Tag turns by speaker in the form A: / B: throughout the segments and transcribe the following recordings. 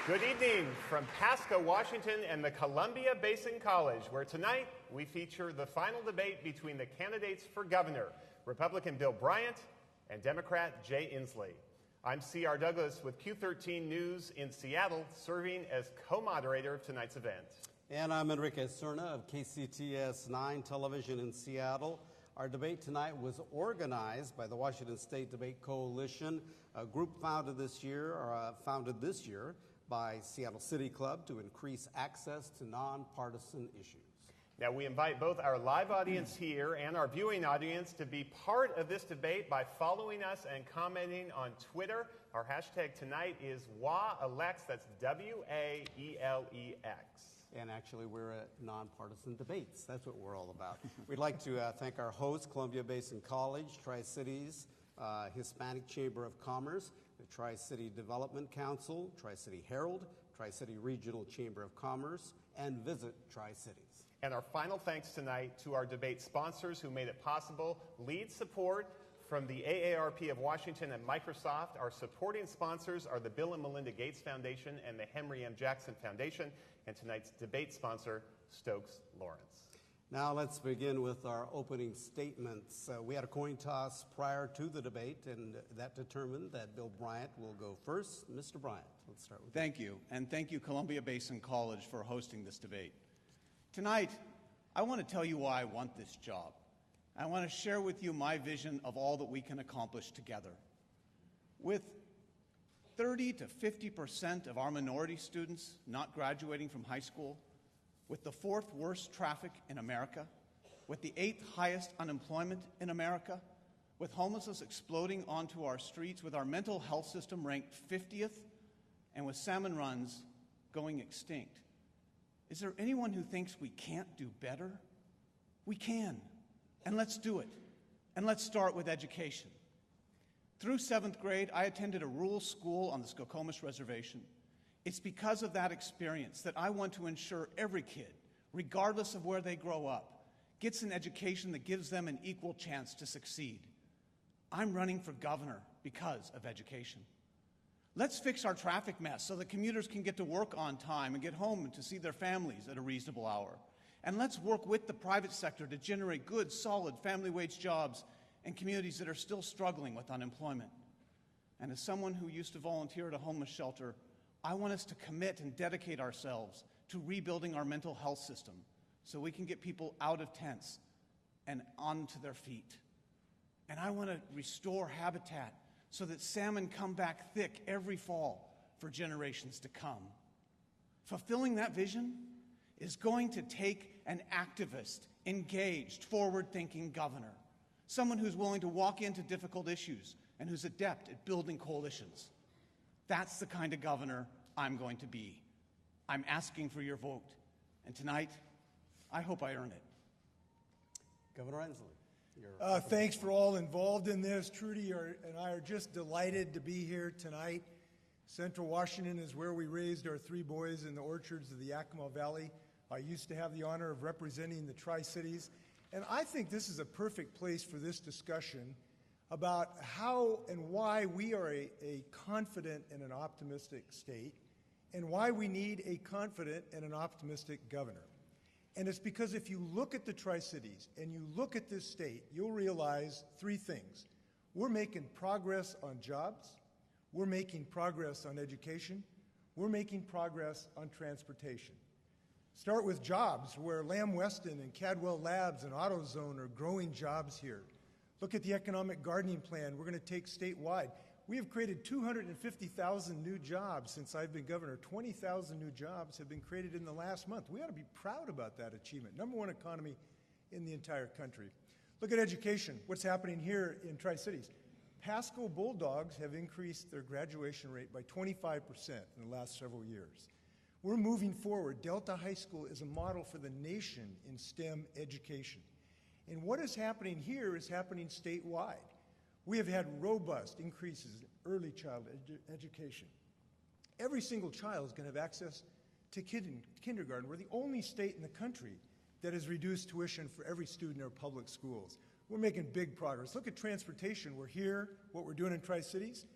A: Good evening from Pasco, Washington, and the Columbia Basin College, where tonight we feature the final debate between the candidates for governor, Republican Bill Bryant and Democrat Jay Insee. I'm C.R. Douglas with Q13 News in Seattle, serving as co-moderator of tonight's event.
B: And I'm Enrique Cerna of KCTS 9 Television in Seattle. Our debate tonight was organized by the Washington State Debate Coalition, a group founded this year by Seattle City Club to increase access to nonpartisan issues.
A: Now, we invite both our live audience here and our viewing audience to be part of this debate by following us and commenting on Twitter. Our hashtag tonight is WAELEX, that's W-A-E-L-E-X.
B: And actually, we're at Nonpartisan Debates. That's what we're all about. We'd like to thank our host, Columbia Basin College, Tri-Cities, Hispanic Chamber of Commerce, the Tri-City Development Council, Tri-City Herald, Tri-City Regional Chamber of Commerce, and Visit Tri-Cities.
A: And our final thanks tonight to our debate sponsors who made it possible. Lead support from the AARP of Washington and Microsoft. Our supporting sponsors are the Bill and Melinda Gates Foundation and the Henry M. Jackson Foundation, and tonight's debate sponsor, Stokes Lawrence.
B: Now let's begin with our opening statements. We had a coin toss prior to the debate, and that determined that Bill Bryant will go first. Mr. Bryant, let's start with you.
C: Thank you, and thank you, Columbia Basin College, for hosting this debate. Tonight, I want to tell you why I want this job. I want to share with you my vision of all that we can accomplish together. With 30 to 50% of our minority students not graduating from high school, with the fourth worst traffic in America, with the 8th highest unemployment in America, with homelessness exploding onto our streets, with our mental health system ranked 50th, and with salmon runs going extinct. Is there anyone who thinks we can't do better? We can, and let's do it. And let's start with education. Through 7th grade, I attended a rural school on the Skokomish Reservation. It's because of that experience that I want to ensure every kid, regardless of where they grow up, gets an education that gives them an equal chance to succeed. I'm running for governor because of education. Let's fix our traffic mess so that commuters can get to work on time and get home to see their families at a reasonable hour. And let's work with the private sector to generate good, solid family wage jobs in communities that are still struggling with unemployment. And as someone who used to volunteer at a homeless shelter, I want us to commit and dedicate ourselves to rebuilding our mental health system so we can get people out of tents and onto their feet. And I want to restore habitat so that salmon come back thick every fall for generations to come. Fulfilling that vision is going to take an activist, engaged, forward-thinking governor, someone who's willing to walk into difficult issues and who's adept at building coalitions. That's the kind of governor I'm going to be. I'm asking for your vote. And tonight, I hope I earn it.
B: Governor Inslee.
D: Thanks for all involved in this. Trudy and I are just delighted to be here tonight. Central Washington is where we raised our 3 boys in the orchards of the Yakima Valley. I used to have the honor of representing the Tri-Cities. And I think this is a perfect place for this discussion about how and why we are a confident and an optimistic state, and why we need a confident and an optimistic governor. And it's because if you look at the Tri-Cities and you look at this state, you'll realize 3 things. We're making progress on jobs, we're making progress on education, we're making progress on transportation. Start with jobs, where Lamb Weston and Cadwell Labs and AutoZone are growing jobs here. Look at the economic gardening plan we're going to take statewide. We have created 250,000 new jobs since I've been governor. 20,000 new jobs have been created in the last month. We ought to be proud about that achievement. #1 economy in the entire country. Look at education, what's happening here in Tri-Cities. Pasco Bulldogs have increased their graduation rate by 25% in the last several years. We're moving forward. Delta High School is a model for the nation in STEM education. And what is happening here is happening statewide. We have had robust increases in early childhood education. Every single child is going to have access to kindergarten. We're the only state in the country that has reduced tuition for every student in our public schools. We're making big progress. Look at transportation. We're here, what we're doing in Tri-Cities.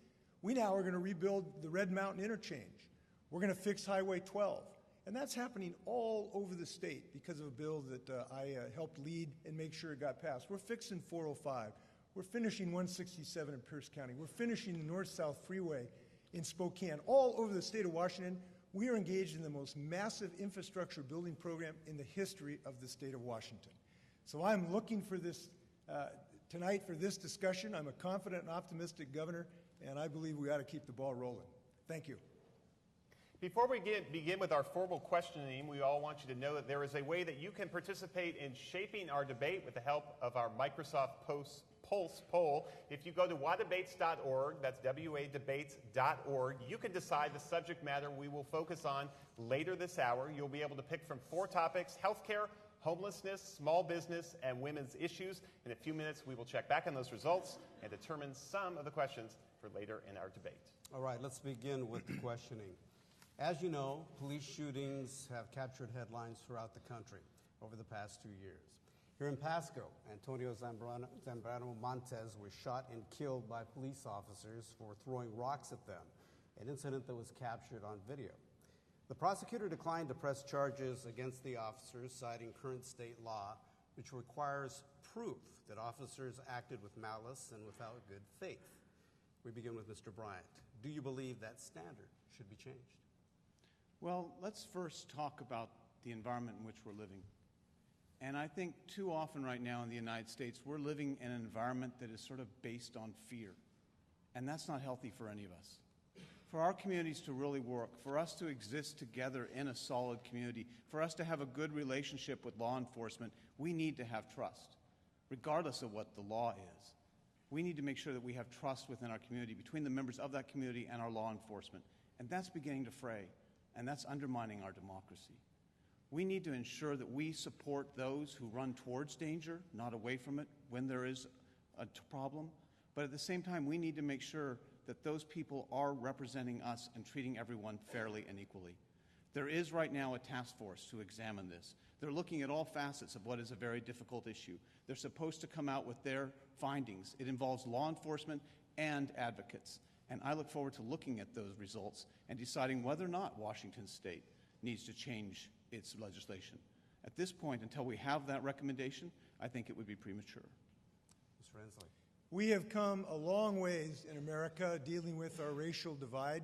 D: We now are going to rebuild the Red Mountain Interchange. We're going to fix Highway 12. And that's happening all over the state because of a bill that I helped lead and make sure it got passed. We're fixing 405. We're finishing 167 in Pierce County. We're finishing the North-South Freeway in Spokane. All over the state of Washington, we are engaged in the most massive infrastructure building program in the history of the state of Washington. So I'm looking for this tonight for this discussion. I'm a confident and optimistic governor, and I believe we ought to keep the ball rolling. Thank you.
A: Before we begin with our formal questioning, we all want you to know that there is a way that you can participate in shaping our debate with the help of our Microsoft Pulse poll. If you go to wadebates.org, that's wadebates.org, you can decide the subject matter we will focus on later this hour. You'll be able to pick from 4 topics: healthcare, homelessness, small business, and women's issues. In a few minutes, we will check back on those results and determine some of the questions for later in our debate.
B: All right, let's begin with the questioning. As you know, police shootings have captured headlines throughout the country over the past 2 years. Here in Pasco, Antonio Zambrano Montes was shot and killed by police officers for throwing rocks at them, an incident that was captured on video. The prosecutor declined to press charges against the officers, citing current state law, which requires proof that officers acted with malice and without good faith. We begin with Mr. Bryant. Do you believe that standard should be changed?
C: Well, let's first talk about the environment in which we're living. And I think too often right now in the United States, we're living in an environment that is sort of based on fear. And that's not healthy for any of us. For our communities to really work, for us to exist together in a solid community, for us to have a good relationship with law enforcement, we need to have trust, regardless of what the law is. We need to make sure that we have trust within our community, between the members of that community and our law enforcement. And that's beginning to fray. And that's undermining our democracy. We need to ensure that we support those who run towards danger, not away from it, when there is a problem. But at the same time, we need to make sure that those people are representing us and treating everyone fairly and equally. There is right now a task force to examine this. They're looking at all facets of what is a very difficult issue. They're supposed to come out with their findings. It involves law enforcement and advocates. And I look forward to looking at those results and deciding whether or not Washington State needs to change its legislation. At this point, until we have that recommendation, I think it would be premature.
B: Mr. Insee.
D: We have come a long ways in America dealing with our racial divide,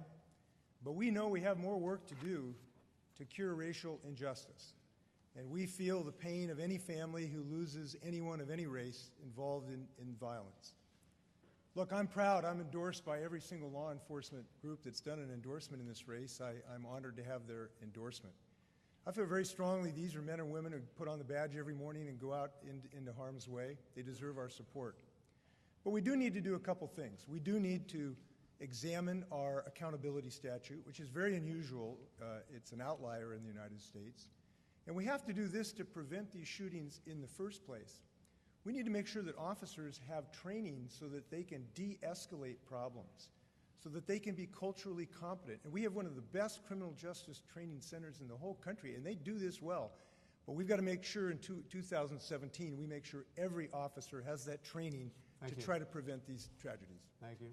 D: but we know we have more work to do to cure racial injustice. And we feel the pain of any family who loses anyone of any race involved in violence. Look, I'm proud. I'm endorsed by every single law enforcement group that's done an endorsement in this race. I'm honored to have their endorsement. I feel very strongly these are men and women who put on the badge every morning and go out into harm's way. They deserve our support. But we do need to do a couple things. We do need to examine our accountability statute, which is very unusual. It's an outlier in the United States. And we have to do this to prevent these shootings in the first place. We need to make sure that officers have training so that they can de-escalate problems, so that they can be culturally competent. And we have one of the best criminal justice training centers in the whole country, and they do this well. But we've got to make sure in 2017 we make sure every officer has that training to try to prevent these tragedies.
B: Thank you.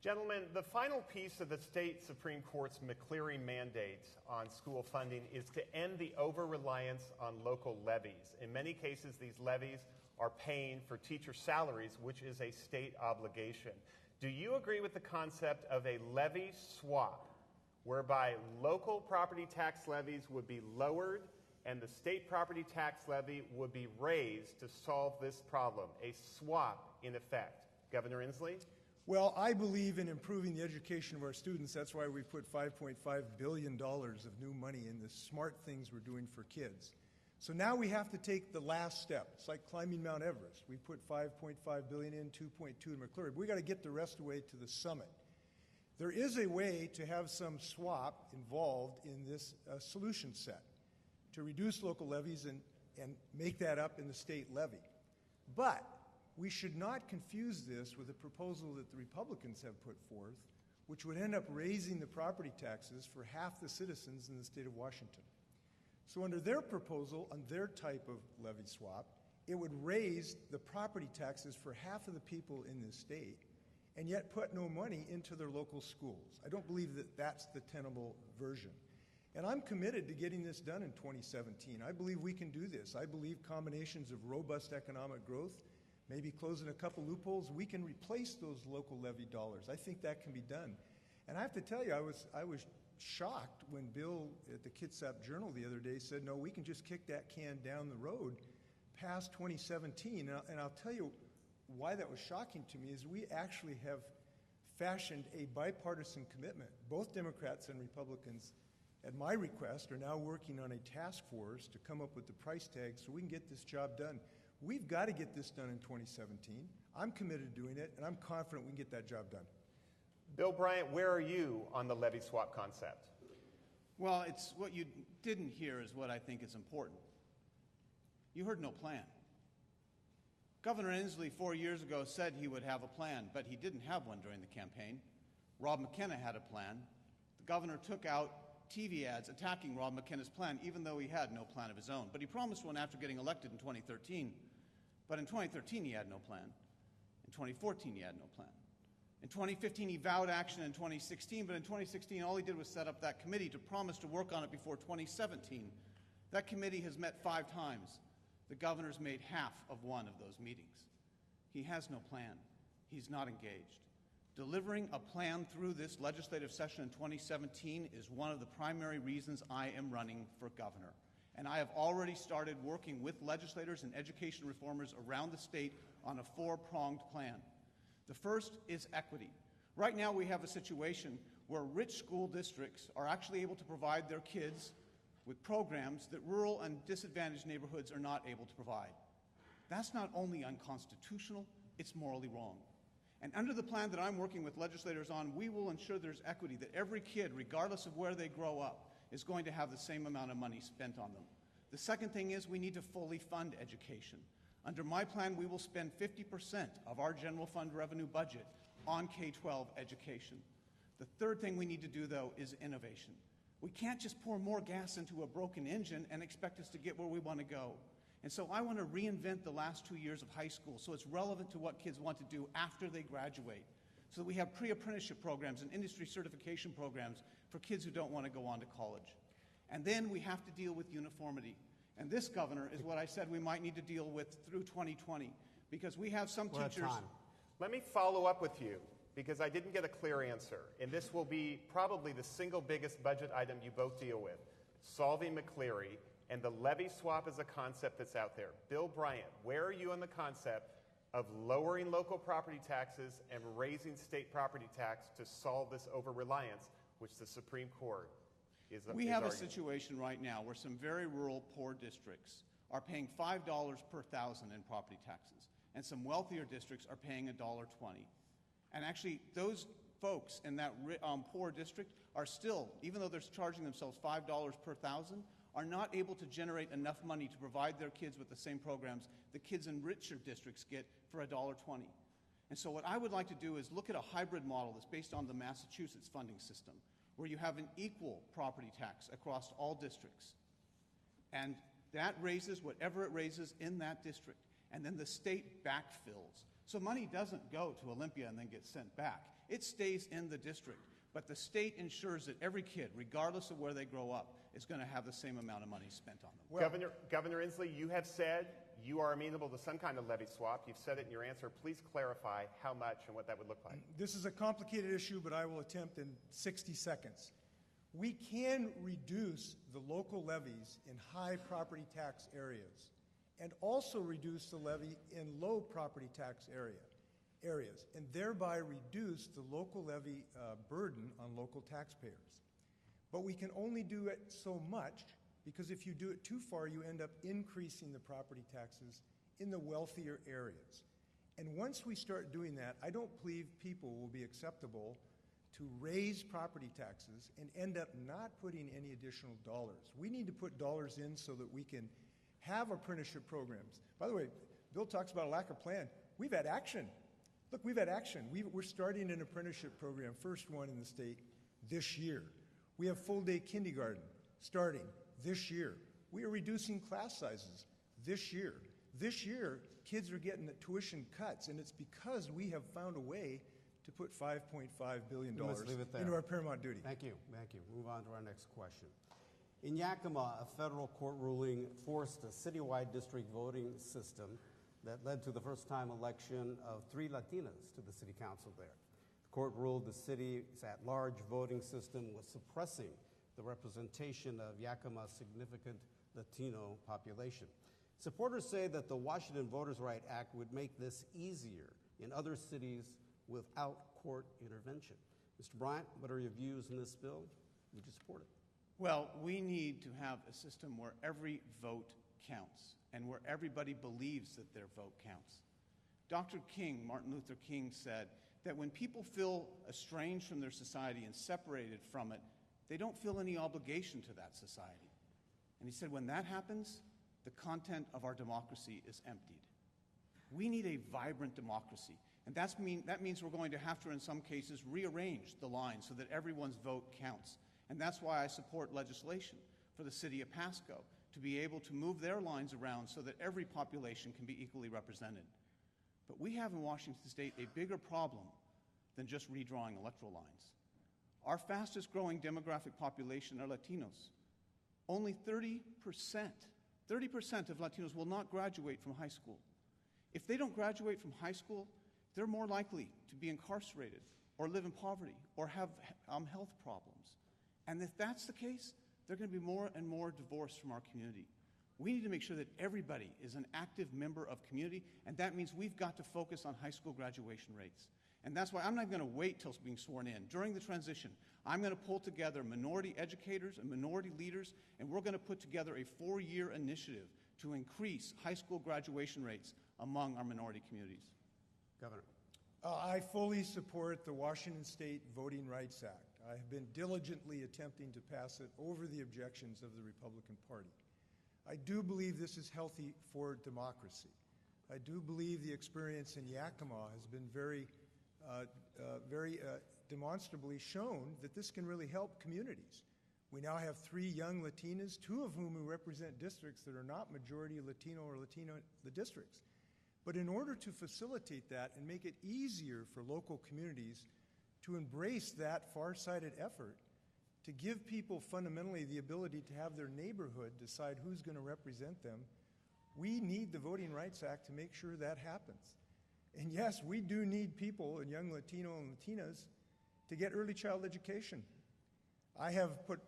A: Gentlemen, the final piece of the state Supreme Court's McCleary mandate on school funding is to end the over-reliance on local levies. In many cases, these levies are paying for teacher salaries, which is a state obligation. Do you agree with the concept of a levy swap, whereby local property tax levies would be lowered and the state property tax levy would be raised to solve this problem? A swap, in effect. Governor Inslee?
D: Well, I believe in improving the education of our students. That's why we put $5.5 billion of new money in the smart things we're doing for kids. So now we have to take the last step. It's like climbing Mount Everest. We put $5.5 billion in, 2.2 in McCleary. But we got to get the rest away to the summit. There is a way to have some swap involved in this solution set to reduce local levies and make that up in the state levy. But we should not confuse this with a proposal that the Republicans have put forth, which would end up raising the property taxes for half the citizens in the state of Washington. So under their proposal, on their type of levy swap, it would raise the property taxes for half of the people in this state and yet put no money into their local schools. I don't believe that that's the tenable version. And I'm committed to getting this done in 2017. I believe we can do this. I believe combinations of robust economic growth, maybe closing a couple loopholes, we can replace those local levy dollars. I think that can be done. And I have to tell you, I was shocked when Bill at the Kitsap Journal the other day said, no, we can just kick that can down the road past 2017. And I'll tell you why that was shocking to me is we actually have fashioned a bipartisan commitment. Both Democrats and Republicans, at my request, are now working on a task force to come up with the price tag so we can get this job done. We've got to get this done in 2017. I'm committed to doing it, and I'm confident we can get that job done.
A: Bill Bryant, where are you on the levy swap concept?
C: Well, it's what you didn't hear is what I think is important. You heard no plan. Governor Insee 4 years ago said he would have a plan, but he didn't have one during the campaign. Rob McKenna had a plan. The governor took out TV ads attacking Rob McKenna's plan, even though he had no plan of his own. But he promised one after getting elected in 2013. But in 2013, he had no plan. In 2014, he had no plan. In 2015, he vowed action in 2016, but in 2016, all he did was set up that committee to promise to work on it before 2017. That committee has met 5 times. The governor's made half of one of those meetings. He has no plan. He's not engaged. Delivering a plan through this legislative session in 2017 is one of the primary reasons I am running for governor. And I have already started working with legislators and education reformers around the state on a 4-pronged plan. The first is equity. Right now we have a situation where rich school districts are actually able to provide their kids with programs that rural and disadvantaged neighborhoods are not able to provide. That's not only unconstitutional, it's morally wrong. And under the plan that I'm working with legislators on, we will ensure there's equity, that every kid, regardless of where they grow up, is going to have the same amount of money spent on them. The second thing is we need to fully fund education. Under my plan, we will spend 50% of our general fund revenue budget on K-12 education. The third thing we need to do, though, is innovation. We can't just pour more gas into a broken engine and expect us to get where we want to go. And so I want to reinvent the last 2 years of high school so it's relevant to what kids want to do after they graduate. So that we have pre-apprenticeship programs and industry certification programs for kids who don't want to go on to college. And then we have to deal with uniformity. And this, Governor, is what I said we might need to deal with through 2020, because we have some teachers.
A: Let me follow up with you, because I didn't get a clear answer. And this will be probably the single biggest budget item you both deal with, solving McCleary, and the levy swap is a concept that's out there. Bill Bryant, where are you on the concept of lowering local property taxes and raising state property tax to solve this over-reliance, which the Supreme Court is
C: We have
A: arguing?
C: a situation right now where some very rural poor districts are paying $5 per thousand in property taxes, and some wealthier districts are paying $1.20. And actually, those folks in that poor district are still, even though they're charging themselves $5 per thousand, are not able to generate enough money to provide their kids with the same programs the kids in richer districts get for $1.20. And so what I would like to do is look at a hybrid model that's based on the Massachusetts funding system, where you have an equal property tax across all districts. And that raises whatever it raises in that district. And then the state backfills. So money doesn't go to Olympia and then get sent back. It stays in the district. But the state ensures that every kid, regardless of where they grow up, is going to have the same amount of money spent on them.
A: Well, Governor Inslee, you have said you are amenable to some kind of levy swap. You've said it in your answer. Please clarify how much and what that would look like.
D: This is a complicated issue, but I will attempt in 60 seconds. We can reduce the local levies in high property tax areas and also reduce the levy in low property tax areas, and thereby reduce the local levy burden on local taxpayers. But we can only do it so much, because if you do it too far, you end up increasing the property taxes in the wealthier areas. And once we start doing that, I don't believe people will be acceptable to raise property taxes and end up not putting any additional dollars. We need to put dollars in so that we can have apprenticeship programs. By the way, Bill talks about a lack of plan. We've had action. Look, we've had action. We're starting an apprenticeship program, first one in the state, this year. We have full-day kindergarten starting this year. We are reducing class sizes this year. This year, kids are getting tuition cuts, and it's because we have found a way to put $5.5 billion
B: We must leave it there.
D: into our paramount duty.
B: Thank you. Thank you. Move on to our next question. In Yakima, a federal court ruling forced a citywide district voting system that led to the first-time election of 3 Latinas to the city council there. The court ruled the city's at-large voting system was suppressing the representation of Yakima's significant Latino population. Supporters say that the Washington Voters' Right Act would make this easier in other cities without court intervention. Mr. Bryant, what are your views on this bill? Would you support it?
C: Well, we need to have a system where every vote counts and where everybody believes that their vote counts. Dr. King, Martin Luther King, said that when people feel estranged from their society and separated from it, they don't feel any obligation to that society. And he said when that happens, the content of our democracy is emptied. We need a vibrant democracy, and that means we're going to have to, in some cases, rearrange the lines so that everyone's vote counts. And that's why I support legislation for the city of Pasco to be able to move their lines around so that every population can be equally represented. But we have in Washington State a bigger problem than just redrawing electoral lines. Our fastest growing demographic population are Latinos. Only 30% of Latinos will not graduate from high school. If they don't graduate from high school, they're more likely to be incarcerated or live in poverty or have health problems. And if that's the case, there are going to be more and more divorced from our community. We need to make sure that everybody is an active member of community, and that means we've got to focus on high school graduation rates. And that's why I'm not going to wait till being sworn in. During the transition, I'm going to pull together minority educators and minority leaders, and we're going to put together a 4-year initiative to increase high school graduation rates among our minority communities.
B: Governor.
D: I fully support the Washington State Voting Rights Act. I have been diligently attempting to pass it over the objections of the Republican Party. I do believe this is healthy for democracy. I do believe the experience in Yakima has been very demonstrably shown that this can really help communities. We now have 3 young Latinas, 2 of whom who represent districts that are not majority Latino or Latino the districts. But in order to facilitate that and make it easier for local communities to embrace that far-sighted effort, to give people fundamentally the ability to have their neighborhood decide who's going to represent them, we need the Voting Rights Act to make sure that happens. And yes, we do need people, and young Latino and Latinas, to get early child education. I have put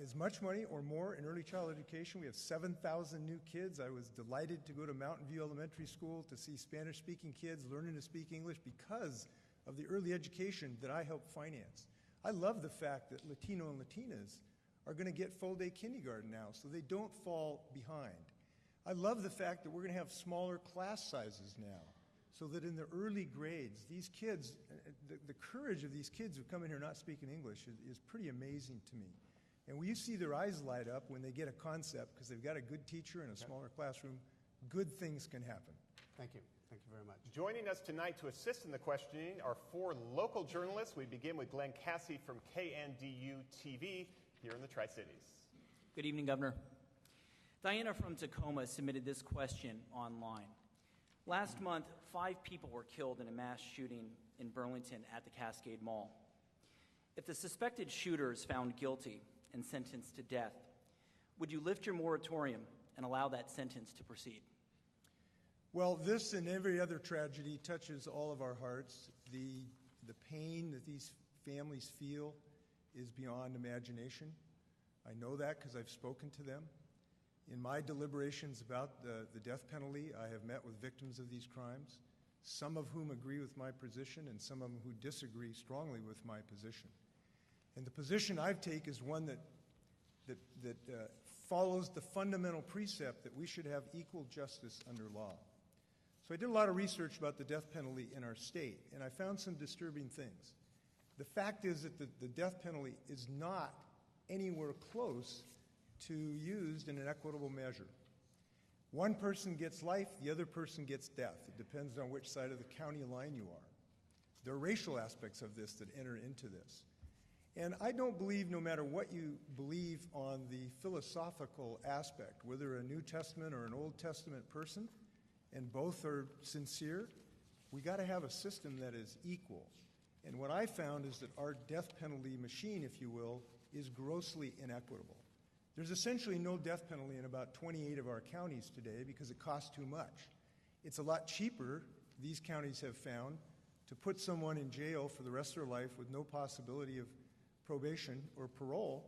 D: as much money or more in early child education. We have 7,000 new kids. I was delighted to go to Mountain View Elementary School to see Spanish-speaking kids learning to speak English because of the early education that I helped finance. I love the fact that Latino and Latinas are going to get full-day kindergarten now so they don't fall behind. I love the fact that we're going to have smaller class sizes now so that in the early grades, these kids, the courage of these kids who come in here not speaking English is pretty amazing to me. And when you see their eyes light up when they get a concept because they've got a good teacher in a smaller classroom, good things can happen.
B: Thank you. Thank you very much.
A: Joining us tonight to assist in the questioning are 4 local journalists. We begin with Glenn Cassie from KNDU-TV here in the Tri-Cities.
E: Good evening, Governor. Diana from Tacoma submitted this question online. Last month, 5 people were killed in a mass shooting in Burlington at the Cascade Mall. If the suspected shooter is found guilty and sentenced to death, would you lift your moratorium and allow that sentence to proceed?
D: Well, this and every other tragedy touches all of our hearts. The pain that these families feel is beyond imagination. I know that because I've spoken to them. In my deliberations about the death penalty, I have met with victims of these crimes, some of whom agree with my position and some of them who disagree strongly with my position. And the position I've taken is one that follows the fundamental precept that we should have equal justice under law. So I did a lot of research about the death penalty in our state, and I found some disturbing things. The fact is that the death penalty is not anywhere close to used in an equitable measure. One person gets life, the other person gets death. It depends on which side of the county line you are. There are racial aspects of this that enter into this. And I don't believe, no matter what you believe on the philosophical aspect, whether a New Testament or an Old Testament person, and both are sincere, we got to have a system that is equal. And what I found is that our death penalty machine, if you will, is grossly inequitable. There's essentially no death penalty in about 28 of our counties today because it costs too much. It's a lot cheaper, these counties have found, to put someone in jail for the rest of their life with no possibility of probation or parole,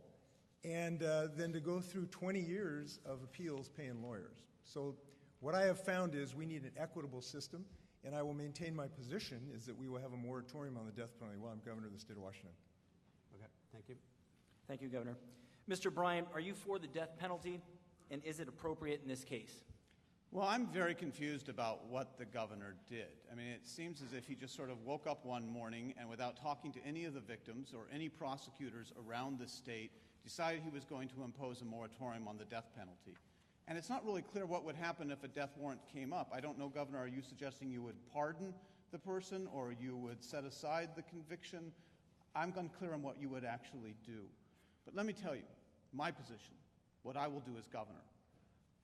D: and then to go through 20 years of appeals paying lawyers. So what I have found is we need an equitable system, and I will maintain my position is that we will have a moratorium on the death penalty while I'm governor of the state of Washington.
B: Okay, thank you.
E: Thank you, Governor. Mr. Bryant, are you for the death penalty, and is it appropriate in this case?
C: Well, I'm very confused about what the governor did. I mean, it seems as if he just sort of woke up one morning and without talking to any of the victims or any prosecutors around the state, decided he was going to impose a moratorium on the death penalty. And it's not really clear what would happen if a death warrant came up. I don't know, Governor, are you suggesting you would pardon the person or you would set aside the conviction? I'm unclear on what you would actually do. But let me tell you, my position, what I will do as governor.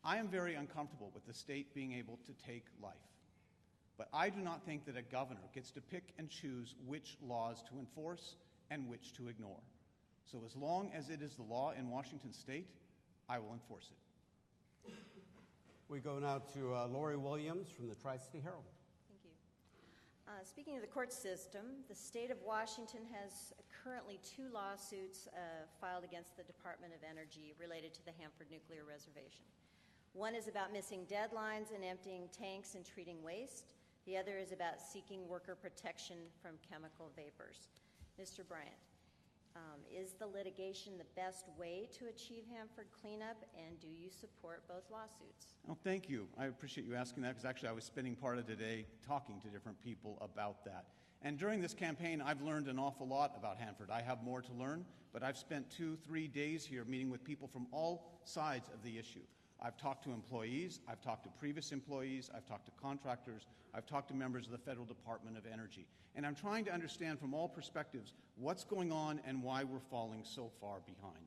C: I am very uncomfortable with the state being able to take life. But I do not think that a governor gets to pick and choose which laws to enforce and which to ignore. So as long as it is the law in Washington state, I will enforce it.
B: We go now to Lori Williams from the Tri-City Herald.
F: Thank you. Speaking of the court system, the state of Washington has currently 2 lawsuits filed against the Department of Energy related to the Hanford Nuclear Reservation. One is about missing deadlines and emptying tanks and treating waste. The other is about seeking worker protection from chemical vapors. Mr. Bryant, is the litigation the best way to achieve Hanford cleanup, and do you support both lawsuits?
C: Oh, thank you. I appreciate you asking that because actually I was spending part of today talking to different people about that. And during this campaign, I've learned an awful lot about Hanford. I have more to learn, but I've spent 2-3 days here meeting with people from all sides of the issue. I've talked to employees, I've talked to previous employees, I've talked to contractors, I've talked to members of the Federal Department of Energy. And I'm trying to understand from all perspectives what's going on and why we're falling so far behind.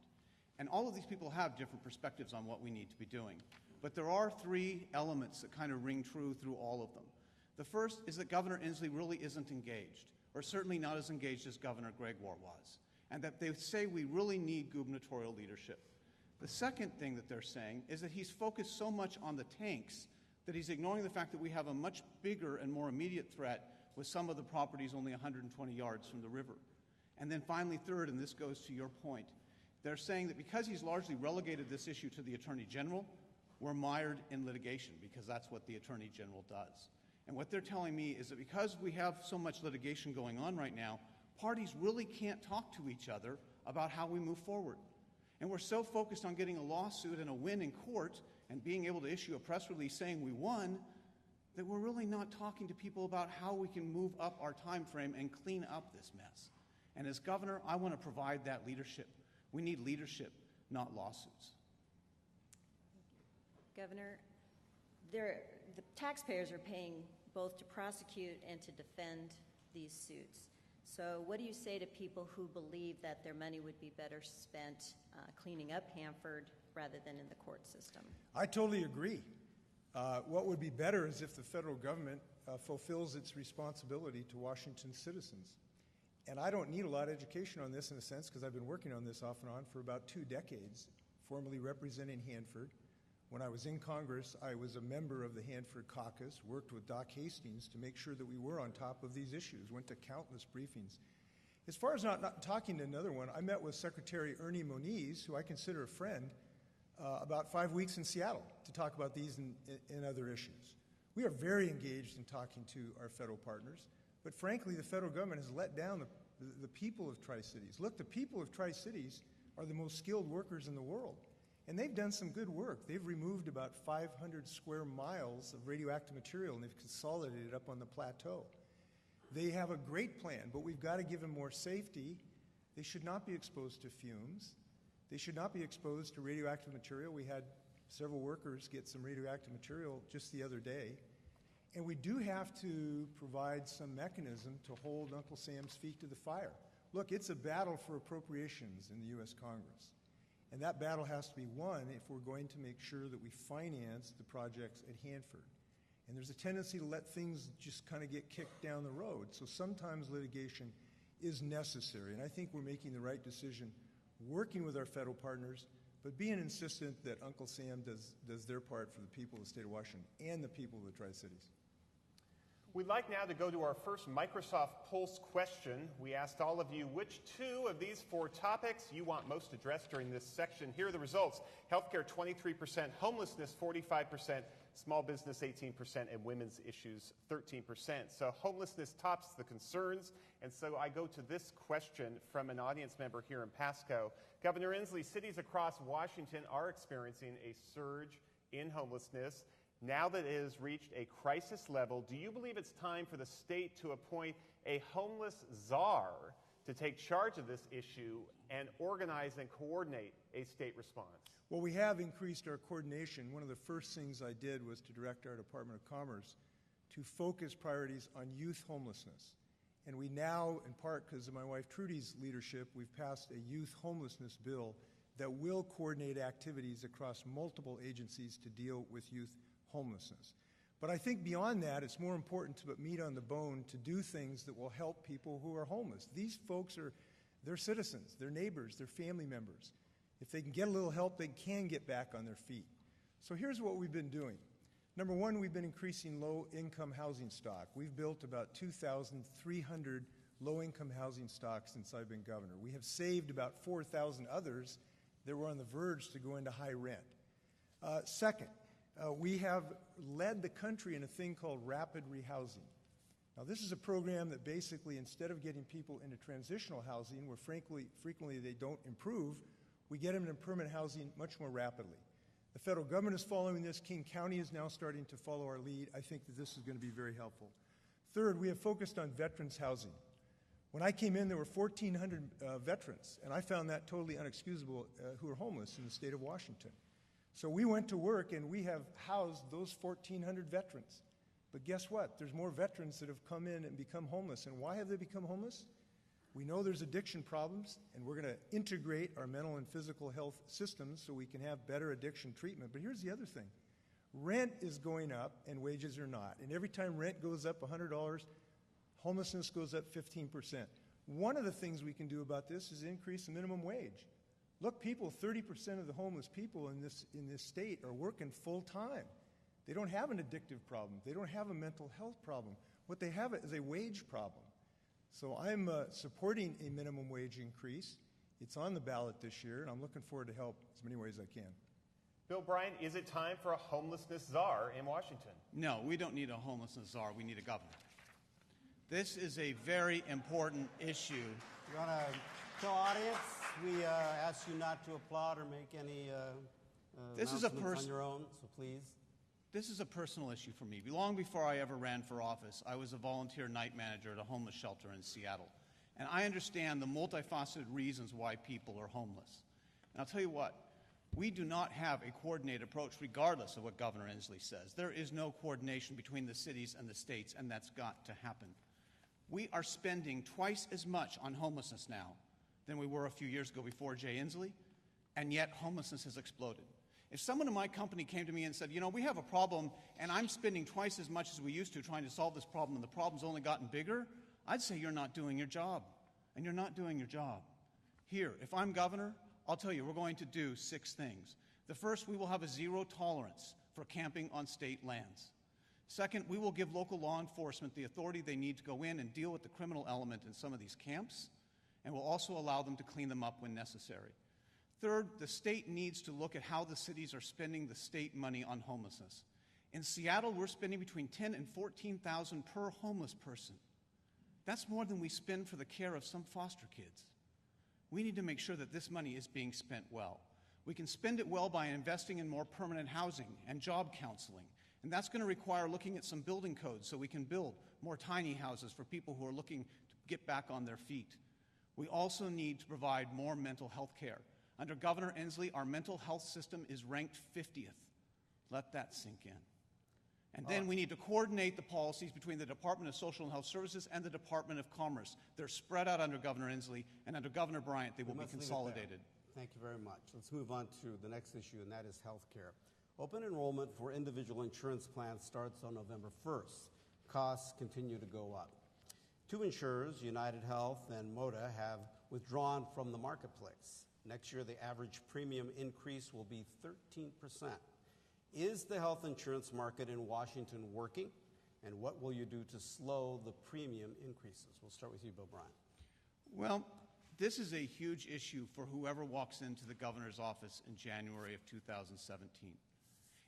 C: And all of these people have different perspectives on what we need to be doing. But there are 3 elements that kind of ring true through all of them. The first is that Governor Insee really isn't engaged, or certainly not as engaged as Governor Gregoire was, and that they say we really need gubernatorial leadership. The second thing that they're saying is that he's focused so much on the tanks that he's ignoring the fact that we have a much bigger and more immediate threat with some of the properties only 120 yards from the river. And then finally, third, and this goes to your point, they're saying that because he's largely relegated this issue to the Attorney General, we're mired in litigation because that's what the Attorney General does. And what they're telling me is that because we have so much litigation going on right now, parties really can't talk to each other about how we move forward. And we're so focused on getting a lawsuit and a win in court and being able to issue a press release saying we won that we're really not talking to people about how we can move up our time frame and clean up this mess. And as governor, I want to provide that leadership. We need leadership, not lawsuits.
F: Governor, the taxpayers are paying both to prosecute and to defend these suits. So what do you say to people who believe that their money would be better spent cleaning up Hanford rather than in the court system?
D: I totally agree. What would be better is if the federal government fulfills its responsibility to Washington citizens. And I don't need a lot of education on this in a sense because I've been working on this off and on for about 2 decades, formerly representing Hanford. When I was in Congress, I was a member of the Hanford caucus, worked with Doc Hastings to make sure that we were on top of these issues, went to countless briefings. As far as not talking to another one, I met with Secretary Ernie Moniz, who I consider a friend, about 5 weeks in Seattle to talk about these and other issues. We are very engaged in talking to our federal partners, but frankly, the federal government has let down the people of Tri-Cities. Look, the people of Tri-Cities are the most skilled workers in the world, and they've done some good work. They've removed about 500 square miles of radioactive material, and they've consolidated it up on the plateau. They have a great plan, but we've got to give them more safety. They should not be exposed to fumes. They should not be exposed to radioactive material. We had several workers get some radioactive material just the other day. And we do have to provide some mechanism to hold Uncle Sam's feet to the fire. Look, it's a battle for appropriations in the U.S. Congress. And that battle has to be won if we're going to make sure that we finance the projects at Hanford. And there's a tendency to let things just kind of get kicked down the road. So sometimes litigation is necessary. And I think we're making the right decision, working with our federal partners, but being insistent that Uncle Sam does their part for the people of the state of Washington and the people of the Tri-Cities.
A: We'd like now to go to our first Microsoft Pulse question. We asked all of you which two of these four topics you want most addressed during this section. Here are the results. Healthcare, 23%, homelessness, 45%, small business, 18%, and women's issues, 13%. So homelessness tops the concerns. And so I go to this question from an audience member here in Pasco. Governor Insee, cities across Washington are experiencing a surge in homelessness. Now that it has reached a crisis level, do you believe it's time for the state to appoint a homeless czar to take charge of this issue and organize and coordinate a state response?
D: Well, we have increased our coordination. One of the first things I did was to direct our Department of Commerce to focus priorities on youth homelessness. And we now, in part because of my wife Trudy's leadership, we've passed a youth homelessness bill that will coordinate activities across multiple agencies to deal with youth homelessness. But I think beyond that, it's more important to put meat on the bone to do things that will help people who are homeless. These folks they're citizens, they're neighbors, they're family members. If they can get a little help, they can get back on their feet. So here's what we've been doing. Number one, we've been increasing low-income housing stock. We've built about 2,300 low-income housing stocks since I've been governor. We have saved about 4,000 others that were on the verge to go into high rent. Second, we have led the country in a thing called rapid rehousing. Now, this is a program that basically, instead of getting people into transitional housing, where frequently they don't improve, we get them into permanent housing much more rapidly. The federal government is following this. King County is now starting to follow our lead. I think that this is going to be very helpful. Third, we have focused on veterans housing. When I came in, there were 1,400 veterans, and I found that totally unexcusable who are homeless in the state of Washington. So we went to work, and we have housed those 1,400 veterans. But guess what? There's more veterans that have come in and become homeless. And why have they become homeless? We know there's addiction problems, and we're going to integrate our mental and physical health systems so we can have better addiction treatment. But here's the other thing. Rent is going up, and wages are not. And every time rent goes up $100, homelessness goes up 15%. One of the things we can do about this is increase the minimum wage. Look, 30% of the homeless people in this state are working full-time. They don't have an addictive problem. They don't have a mental health problem. What they have is a wage problem. So I'm supporting a minimum wage increase. It's on the ballot this year, and I'm looking forward to help as many ways I can.
A: Bill Bryant, is it time for a homelessness czar in Washington?
C: No, we don't need a homelessness czar. We need a governor. This is a very important issue.
B: You want to tell audience, we ask you not to applaud or make any announcements on your own, so please.
C: This is a personal issue for me. Long before I ever ran for office, I was a volunteer night manager at a homeless shelter in Seattle. And I understand the multifaceted reasons why people are homeless. And I'll tell you what, we do not have a coordinated approach regardless of what Governor Inslee says. There is no coordination between the cities and the states, and that's got to happen. We are spending twice as much on homelessness now than we were a few years ago before Jay Inslee, and yet homelessness has exploded. If someone in my company came to me and said, you know, we have a problem and I'm spending twice as much as we used to trying to solve this problem and the problem's only gotten bigger, I'd say you're not doing your job. And you're not doing your job. Here, if I'm governor, I'll tell you, we're going to do 6 things. The first, we will have a zero tolerance for camping on state lands. Second, we will give local law enforcement the authority they need to go in and deal with the criminal element in some of these camps, and we'll also allow them to clean them up when necessary. Third, the state needs to look at how the cities are spending the state money on homelessness. In Seattle, we're spending between $10,000 and $14,000 per homeless person. That's more than we spend for the care of some foster kids. We need to make sure that this money is being spent well. We can spend it well by investing in more permanent housing and job counseling. And that's going to require looking at some building codes so we can build more tiny houses for people who are looking to get back on their feet. We also need to provide more mental health care. Under Governor Inslee, our mental health system is ranked 50th. Let that sink in. And then we need to coordinate the policies between the Department of Social and Health Services and the Department of Commerce. They're spread out under Governor Inslee, and under Governor Bryant, they will be consolidated.
B: Thank you very much. Let's move on to the next issue, and that is health care. Open enrollment for individual insurance plans starts on November 1st. Costs continue to go up. Two insurers, United Health and MODA, have withdrawn from the marketplace. Next year, the average premium increase will be 13%. Is the health insurance market in Washington working? And what will you do to slow the premium increases? We'll start with you, Bill Bryant.
C: Well, this is a huge issue for whoever walks into the governor's office in January of 2017.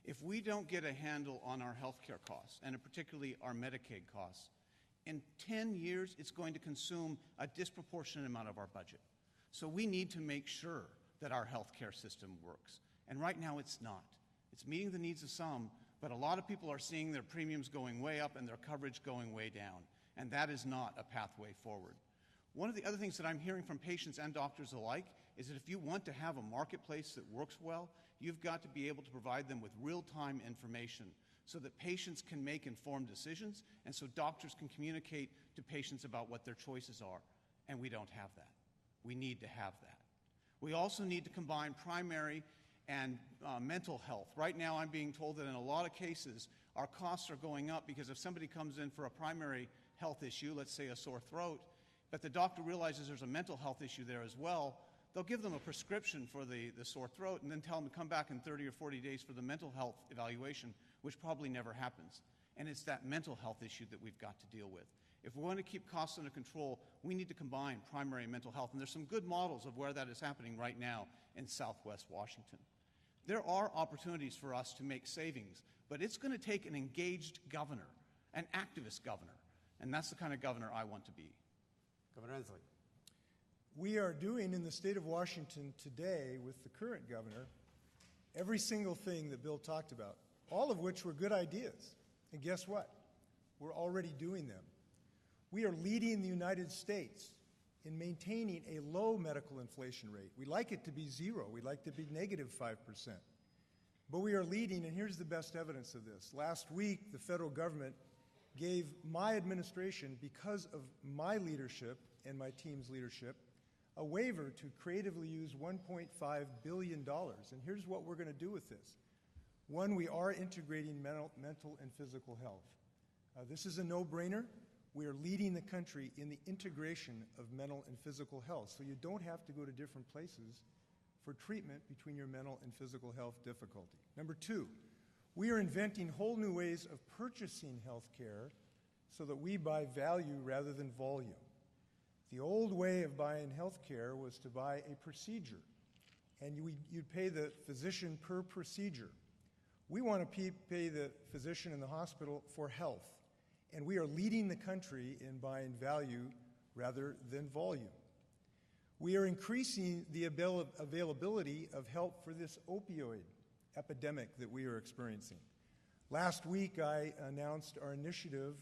C: If we don't get a handle on our health care costs, and particularly our Medicaid costs, in 10 years, it's going to consume a disproportionate amount of our budget. So we need to make sure that our health care system works. And right now, it's not. It's meeting the needs of some, but a lot of people are seeing their premiums going way up and their coverage going way down. And that is not a pathway forward. One of the other things that I'm hearing from patients and doctors alike is that if you want to have a marketplace that works well, you've got to be able to provide them with real-time information so that patients can make informed decisions and so doctors can communicate to patients about what their choices are. And we don't have that. We need to have that. We also need to combine primary and mental health. Right now, I'm being told that in a lot of cases, our costs are going up because if somebody comes in for a primary health issue, let's say a sore throat, but the doctor realizes there's a mental health issue there as well, they'll give them a prescription for the sore throat and then tell them to come back in 30 or 40 days for the mental health evaluation, which probably never happens. And it's that mental health issue that we've got to deal with. If we want to keep costs under control, we need to combine primary and mental health. And there's some good models of where that is happening right now in Southwest Washington. There are opportunities for us to make savings, but it's going to take an engaged governor, an activist governor. And that's the kind of governor I want to be.
B: Governor Insee.
D: We are doing in the state of Washington today with the current governor every single thing that Bill talked about, all of which were good ideas. And guess what? We're already doing them. We are leading the United States in maintaining a low medical inflation rate. We like it to be zero. We'd like to be negative 5%. But we are leading, and here's the best evidence of this. Last week, the federal government gave my administration, because of my leadership and my team's leadership, a waiver to creatively use $1.5 billion. And here's what we're going to do with this. One, we are integrating mental and physical health. This is a no-brainer. We are leading the country in the integration of mental and physical health, so you don't have to go to different places for treatment between your mental and physical health difficulty. Number two, we are inventing whole new ways of purchasing health care so that we buy value rather than volume. The old way of buying health care was to buy a procedure, and you'd pay the physician per procedure. We want to pay the physician in the hospital for health. And we are leading the country in buying value rather than volume. We are increasing the availability of help for this opioid epidemic that we are experiencing. Last week, I announced our initiative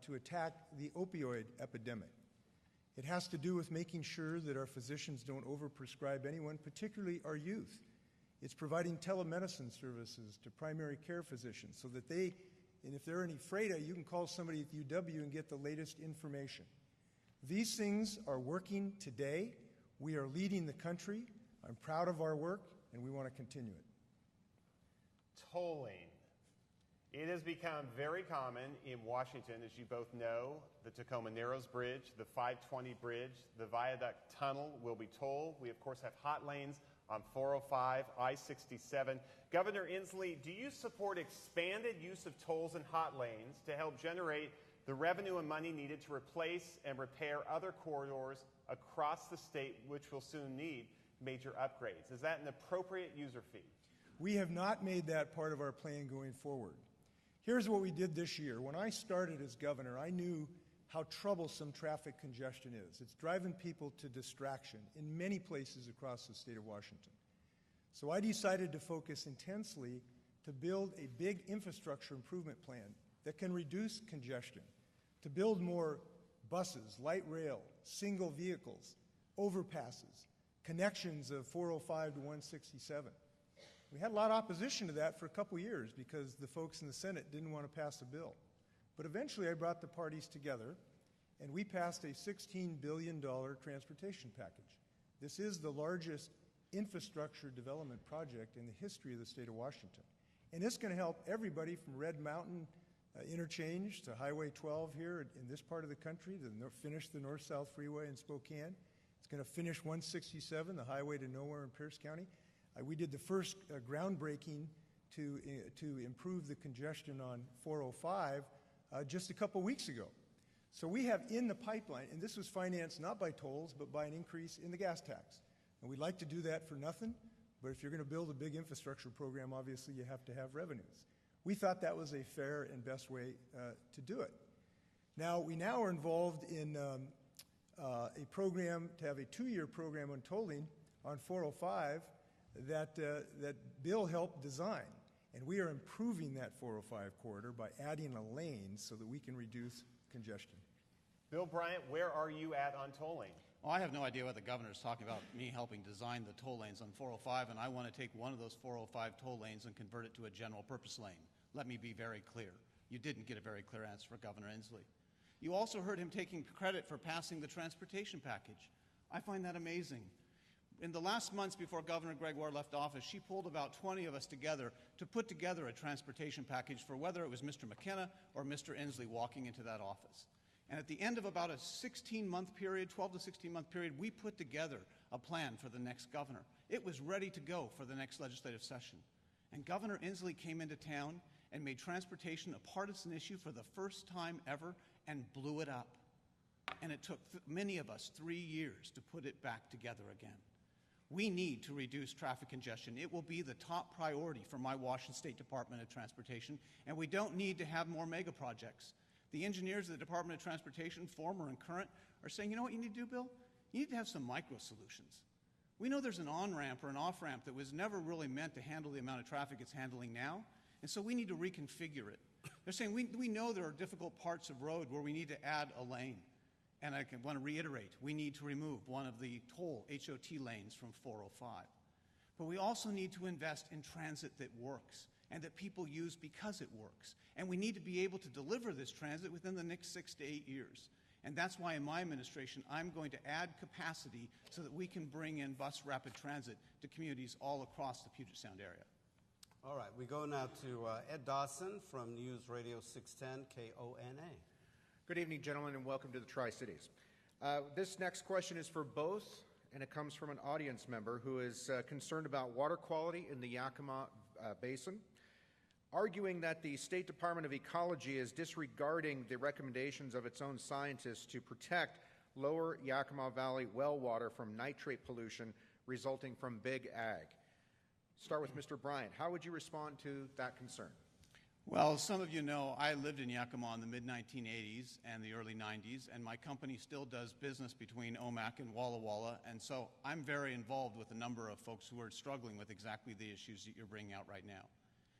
D: to attack the opioid epidemic. It has to do with making sure that our physicians don't overprescribe anyone, particularly our youth. It's providing telemedicine services to primary care physicians so that and if they're in Ephrata, you can call somebody at UW and get the latest information. These things are working today. We are leading the country. I'm proud of our work, and we want to continue it.
A: Tolling. It has become very common in Washington, as you both know. The Tacoma Narrows Bridge, the 520 Bridge, the Viaduct Tunnel will be tolled. We, of course, have hot lanes on 405, I-67. Governor Inslee, do you support expanded use of tolls and hot lanes to help generate the revenue and money needed to replace and repair other corridors across the state, which will soon need major upgrades? Is that an appropriate user fee?
D: We have not made that part of our plan going forward. Here's what we did this year. When I started as governor, I knew how troublesome traffic congestion is. It's driving people to distraction in many places across the state of Washington. So I decided to focus intensely to build a big infrastructure improvement plan that can reduce congestion, to build more buses, light rail, single vehicles, overpasses, connections of 405 to 167. We had a lot of opposition to that for a couple years because the folks in the Senate didn't want to pass a bill. But eventually I brought the parties together, and we passed a $16 billion transportation package. This is the largest infrastructure development project in the history of the state of Washington. And it's going to help everybody from Red Mountain interchange to Highway 12 here in this part of the country, to finish the North-South Freeway in Spokane. It's going to finish 167, the highway to nowhere in Pierce County. We did the first groundbreaking to improve the congestion on 405 just a couple weeks ago. So we have in the pipeline, and this was financed not by tolls, but by an increase in the gas tax. And we'd like to do that for nothing, but if you're going to build a big infrastructure program, obviously you have to have revenues. We thought that was a fair and best way to do it. Now, we now are involved in a program to have a 2-year program on tolling on 405 that Bill helped design. And we are improving that 405 corridor by adding a lane so that we can reduce congestion.
A: Bill Bryant, where are you at on tolling?
C: Well, I have no idea what the governor's talking about, me helping design the toll lanes on 405, and I want to take one of those 405 toll lanes and convert it to a general purpose lane. Let me be very clear. You didn't get a very clear answer for Governor Inslee. You also heard him taking credit for passing the transportation package. I find that amazing. In the last months before Governor Gregoire left office, she pulled about 20 of us together to put together a transportation package for whether it was Mr. McKenna or Mr. Inslee walking into that office. And at the end of about a 16-month period, 12 to 16-month period, we put together a plan for the next governor. It was ready to go for the next legislative session. And Governor Inslee came into town and made transportation a partisan issue for the first time ever and blew it up. And it took many of us 3 years to put it back together again. We need to reduce traffic congestion. It will be the top priority for my Washington State Department of Transportation, and we don't need to have more mega projects. The engineers of the Department of Transportation, former and current, are saying, you know what you need to do, Bill? You need to have some micro solutions. We know there's an on-ramp or an off-ramp that was never really meant to handle the amount of traffic it's handling now, and so we need to reconfigure it. They're saying we know there are difficult parts of road where we need to add a lane. And I want to reiterate, we need to remove one of the toll HOT lanes from 405. But we also need to invest in transit that works and that people use because it works. And we need to be able to deliver this transit within the next 6 to 8 years. And that's why in my administration, I'm going to add capacity so that we can bring in bus rapid transit to communities all across the Puget Sound area.
B: All right, we go now to Ed Dawson from News Radio 610 KONA.
G: Good evening, gentlemen, and welcome to the Tri-Cities. This next question is for both, and it comes from an audience member who is concerned about water quality in the Yakima Basin, arguing that the State Department of Ecology is disregarding the recommendations of its own scientists to protect lower Yakima Valley well water from nitrate pollution resulting from big ag. Start with Mr. Bryant. How would you respond to that concern?
C: Well, some of you know I lived in Yakima in the mid-1980s and the early 90s, and my company still does business between Omak and Walla Walla, and so I'm very involved with a number of folks who are struggling with exactly the issues that you're bringing out right now.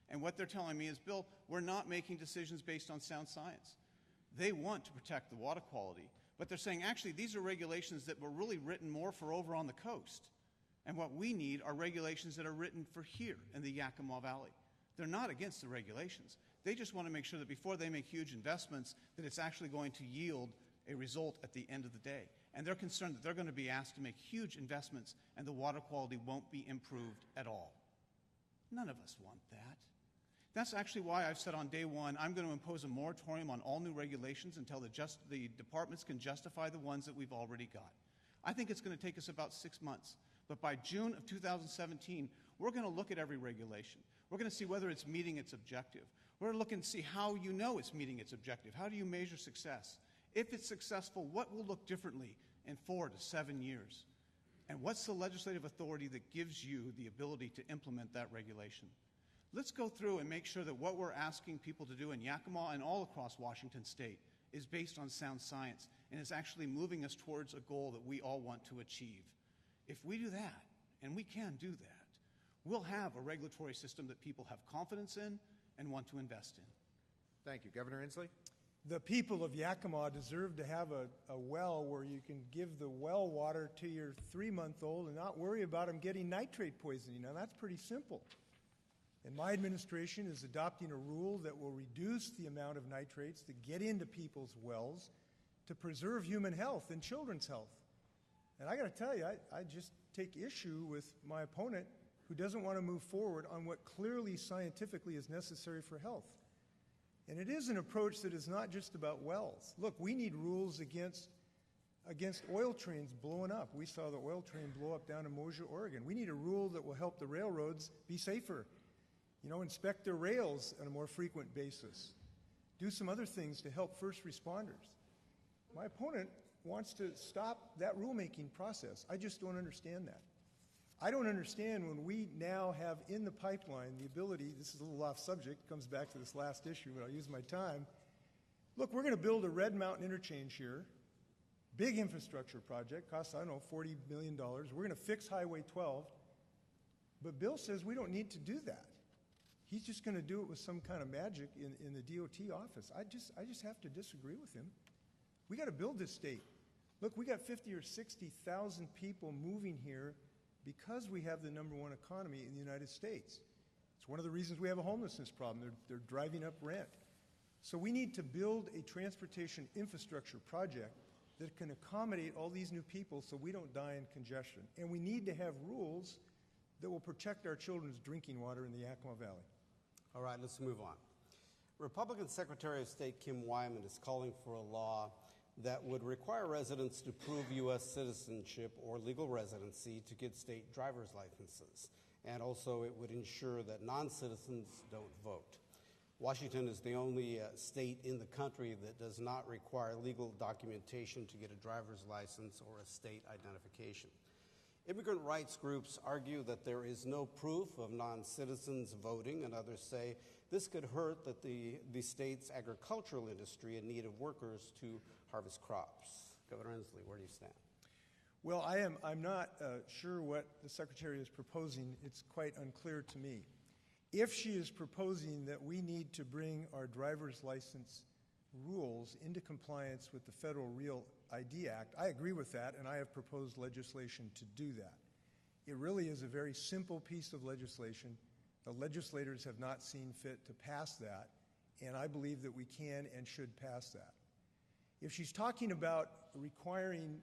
C: And what they're telling me is, Bill, we're not making decisions based on sound science. They want to protect the water quality, but they're saying, actually, these are regulations that were really written more for over on the coast, and what we need are regulations that are written for here in the Yakima Valley. They're not against the regulations. They just want to make sure that before they make huge investments, that it's actually going to yield a result at the end of the day. And they're concerned that they're going to be asked to make huge investments and the water quality won't be improved at all. None of us want that. That's actually why I've said on day one, I'm going to impose a moratorium on all new regulations until the departments can justify the ones that we've already got. I think it's going to take us about 6 months. But by June of 2017, we're going to look at every regulation. We're going to see whether it's meeting its objective. We're going to look and see how you know it's meeting its objective. How do you measure success? If it's successful, what will look differently in 4 to 7 years? And what's the legislative authority that gives you the ability to implement that regulation? Let's go through and make sure that what we're asking people to do in Yakima and all across Washington State is based on sound science and is actually moving us towards a goal that we all want to achieve. If we do that, and we can do that, we'll have a regulatory system that people have confidence in and want to invest in.
G: Thank you. Governor Inslee?
D: The people of Yakima deserve to have a well where you can give the well water to your 3-month-old and not worry about them getting nitrate poisoning. Now, that's pretty simple. And my administration is adopting a rule that will reduce the amount of nitrates that get into people's wells to preserve human health and children's health. And I got to tell you, I just take issue with my opponent who doesn't want to move forward on what clearly scientifically is necessary for health. And it is an approach that is not just about wells. Look, we need rules against oil trains blowing up. We saw the oil train blow up down in Mosier, Oregon. We need a rule that will help the railroads be safer. Inspect their rails on a more frequent basis. Do some other things to help first responders. My opponent wants to stop that rulemaking process. I just don't understand that. I don't understand when we now have in the pipeline the ability, this is a little off subject, comes back to this last issue, but I'll use my time. Look, we're going to build a Red Mountain interchange here, big infrastructure project, costs, $40 million. We're going to fix Highway 12, but Bill says we don't need to do that. He's just going to do it with some kind of magic in the DOT office. I just have to disagree with him. We got to build this state. Look, we got 50 or 60,000 people moving here because we have the #1 economy in the United States. It's one of the reasons we have a homelessness problem. They're driving up rent. So we need to build a transportation infrastructure project that can accommodate all these new people so we don't die in congestion. And we need to have rules that will protect our children's drinking water in the Yakima Valley.
B: All right, let's move on. Republican Secretary of State Kim Wyman is calling for a law that would require residents to prove U.S. citizenship or legal residency to get state driver's licenses. And also it would ensure that non-citizens don't vote. Washington is the only state in the country that does not require legal documentation to get a driver's license or a state identification. Immigrant rights groups argue that there is no proof of non-citizens voting, and others say this could hurt the state's agricultural industry in need of workers to harvest crops. Governor Insee, where do you stand?
D: Well, I'm not sure what the Secretary is proposing. It's quite unclear to me. If she is proposing that we need to bring our driver's license rules into compliance with the Federal Real ID Act, I agree with that, and I have proposed legislation to do that. It really is a very simple piece of legislation. The legislators have not seen fit to pass that, and I believe that we can and should pass that. If she's talking about requiring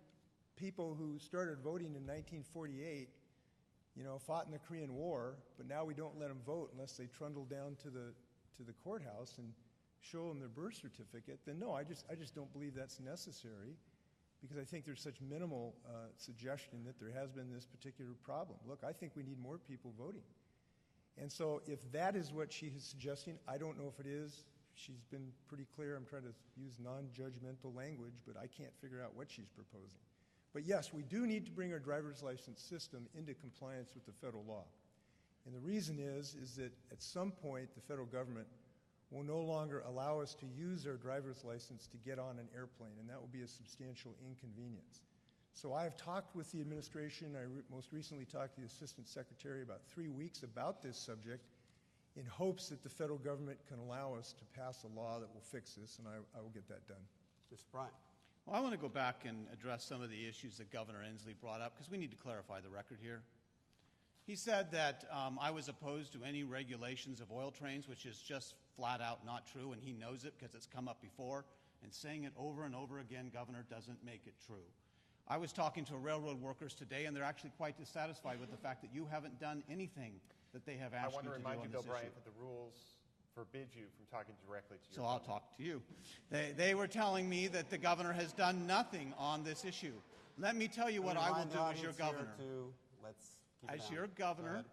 D: people who started voting in 1948, fought in the Korean War, but now we don't let them vote unless they trundle down to the courthouse and show them their birth certificate, then no, I just don't believe that's necessary, because I think there's such minimal suggestion that there has been this particular problem. Look, I think we need more people voting. And so if that is what she is suggesting, I don't know if it is. She's been pretty clear. I'm trying to use non-judgmental language, but I can't figure out what she's proposing. But yes, we do need to bring our driver's license system into compliance with the federal law. And the reason is that at some point the federal government will no longer allow us to use our driver's license to get on an airplane, and that will be a substantial inconvenience. So I have talked with the administration. I most recently talked to the Assistant Secretary about 3 weeks about this subject in hopes that the federal government can allow us to pass a law that will fix this, and I will get that done.
B: Mr. Bryant.
C: Well, I want to go back and address some of the issues that Governor Insee brought up, because we need to clarify the record here. He said that I was opposed to any regulations of oil trains, which is just flat out not true, and he knows it because it's come up before. And saying it over and over again, Governor, doesn't make it true. I was talking to railroad workers today, and they're actually quite dissatisfied with the fact that you haven't done anything that they have asked you to do on this issue.
A: I want to remind you, Bill Bryant, that the rules forbid you from talking directly to your
C: So I'll talk to you. They were telling me that the governor has done nothing on this issue. Let me tell you what I will do as your governor. As your governor,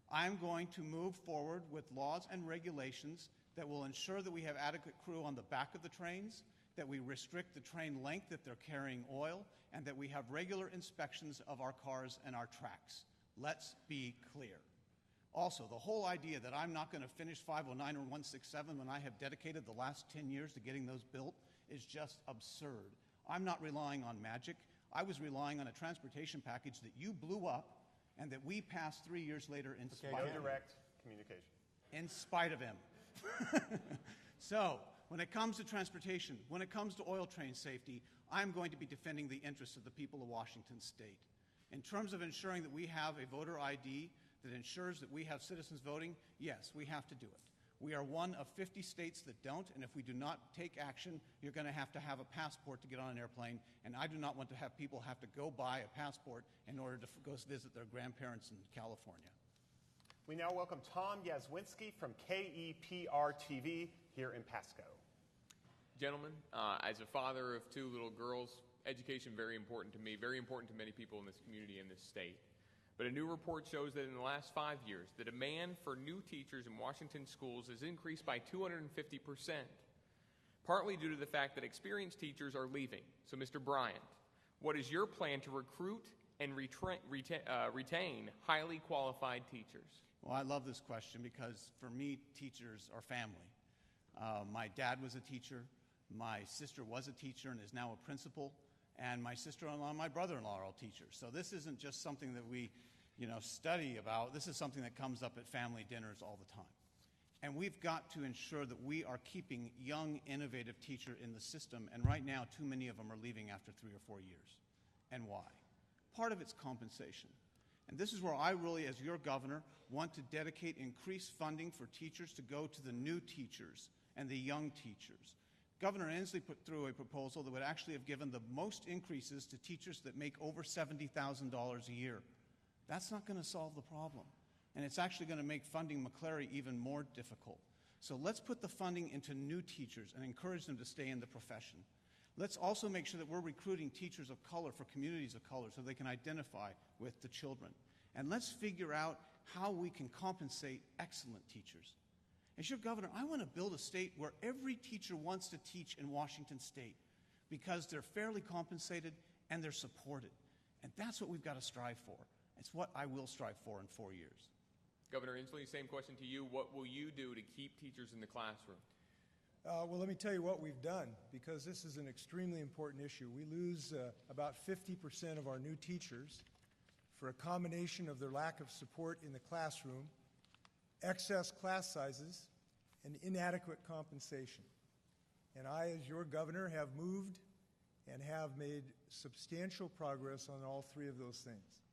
C: I'm going to move forward with laws and regulations that will ensure that we have adequate crew on the back of the trains, that we restrict the train length if they're carrying oil, and that we have regular inspections of our cars and our tracks. Let's be clear. Also, the whole idea that I'm not going to finish 509 or 167 when I have dedicated the last 10 years to getting those built is just absurd. I'm not relying on magic. I was relying on a transportation package that you blew up and that we passed 3 years later in spite of him.
A: No direct communication.
C: In spite of him. So, when it comes to transportation, when it comes to oil train safety, I'm going to be defending the interests of the people of Washington State. In terms of ensuring that we have a voter ID that ensures that we have citizens voting, yes, we have to do it. We are one of 50 states that don't, and if we do not take action, you're going to have a passport to get on an airplane, and I do not want to have people have to go buy a passport in order to go visit their grandparents in California.
A: We now welcome Tom Yazwinski from KEPR TV. here in Pasco.
H: Gentlemen, as a father of two little girls, education very important to me, very important to many people in this community and this state. But a new report shows that in the last 5 years, the demand for new teachers in Washington schools has increased by 250%, partly due to the fact that experienced teachers are leaving. So, Mr. Bryant, what is your plan to recruit and retain highly qualified teachers?
C: Well, I love this question because for me, teachers are family. My dad was a teacher. My sister was a teacher and is now a principal. And my sister-in-law and my brother-in-law are all teachers. So this isn't just something that we, study about. This is something that comes up at family dinners all the time. And we've got to ensure that we are keeping young, innovative teachers in the system. And right now, too many of them are leaving after 3 or 4 years. And why? Part of it's compensation. And this is where I really, as your governor, want to dedicate increased funding for teachers to go to the new teachers and the young teachers. Governor Insee put through a proposal that would actually have given the most increases to teachers that make over $70,000 a year. That's not going to solve the problem. And it's actually going to make funding McClary even more difficult. So let's put the funding into new teachers and encourage them to stay in the profession. Let's also make sure that we're recruiting teachers of color for communities of color so they can identify with the children. And let's figure out how we can compensate excellent teachers. As your governor, I want to build a state where every teacher wants to teach in Washington State because they're fairly compensated and they're supported. And that's what we've got to strive for. It's what I will strive for in 4 years.
H: Governor Inslee, same question to you. What will you do to keep teachers in the classroom?
D: Well, let me tell you what we've done, because this is an extremely important issue. We lose about 50% of our new teachers for a combination of their lack of support in the classroom, excess class sizes, and inadequate compensation. And I, as your governor, have moved and have made substantial progress on all three of those things.